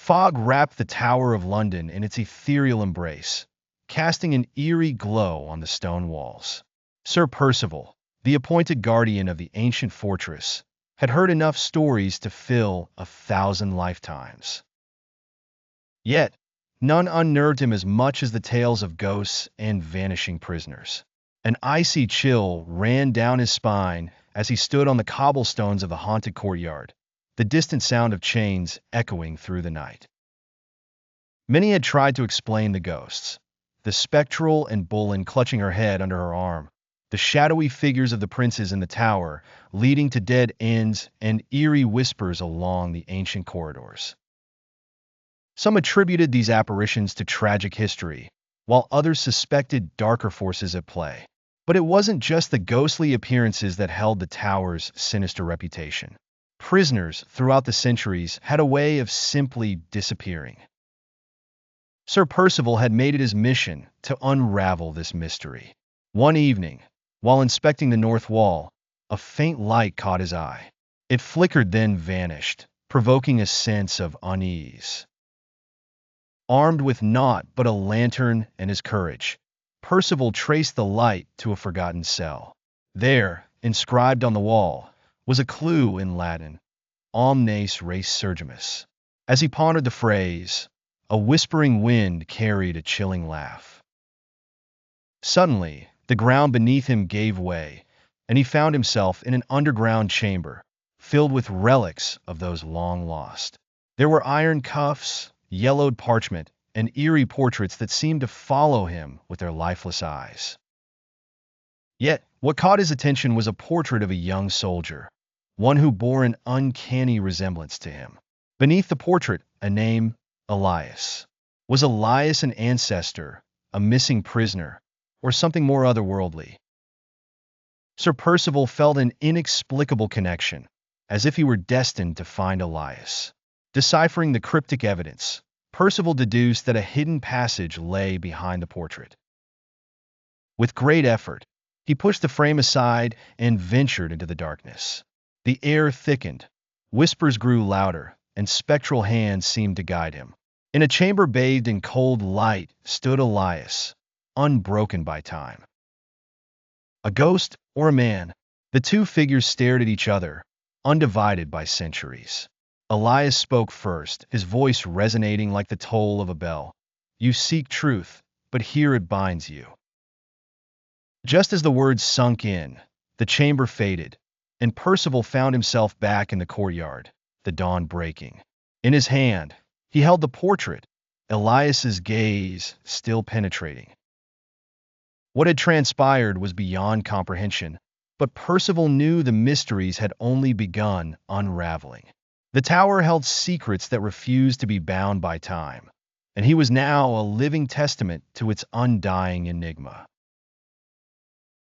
Fog wrapped the Tower of London in its ethereal embrace, casting an eerie glow on the stone walls. Sir Percival, the appointed guardian of the ancient fortress, had heard enough stories to fill 1,000 lifetimes. Yet, none unnerved him as much as the tales of ghosts and vanishing prisoners. An icy chill ran down his spine as he stood on the cobblestones of the haunted courtyard, the distant sound of chains echoing through the night. Many had tried to explain the ghosts, the spectral and Bullen clutching her head under her arm, the shadowy figures of the princes in the tower leading to dead ends and eerie whispers along the ancient corridors. Some attributed these apparitions to tragic history, while others suspected darker forces at play. But it wasn't just the ghostly appearances that held the tower's sinister reputation. Prisoners throughout the centuries had a way of simply disappearing. Sir Percival had made it his mission to unravel this mystery. One evening, while inspecting the north wall, a faint light caught his eye. It flickered then vanished, provoking a sense of unease. Armed with naught but a lantern and his courage, Percival traced the light to a forgotten cell. There, inscribed on the wall, was a clue in Latin, Omnes res surgimus. As he pondered the phrase, a whispering wind carried a chilling laugh. Suddenly, the ground beneath him gave way, and he found himself in an underground chamber, filled with relics of those long lost. There were iron cuffs, yellowed parchment, and eerie portraits that seemed to follow him with their lifeless eyes. Yet, what caught his attention was a portrait of a young soldier, one who bore an uncanny resemblance to him. Beneath the portrait, a name, Elias. Was Elias an ancestor, a missing prisoner, or something more otherworldly? Sir Percival felt an inexplicable connection, as if he were destined to find Elias. Deciphering the cryptic evidence, Percival deduced that a hidden passage lay behind the portrait. With great effort, he pushed the frame aside and ventured into the darkness. The air thickened, whispers grew louder, and spectral hands seemed to guide him. In a chamber bathed in cold light stood Elias, unbroken by time. A ghost or a man? The two figures stared at each other, undivided by centuries. Elias spoke first, his voice resonating like the toll of a bell. "You seek truth, but here it binds you." Just as the words sunk in, the chamber faded, and Percival found himself back in the courtyard, the dawn breaking. In his hand, he held the portrait, Elias's gaze still penetrating. What had transpired was beyond comprehension, but Percival knew the mysteries had only begun unraveling. The tower held secrets that refused to be bound by time, and he was now a living testament to its undying enigma.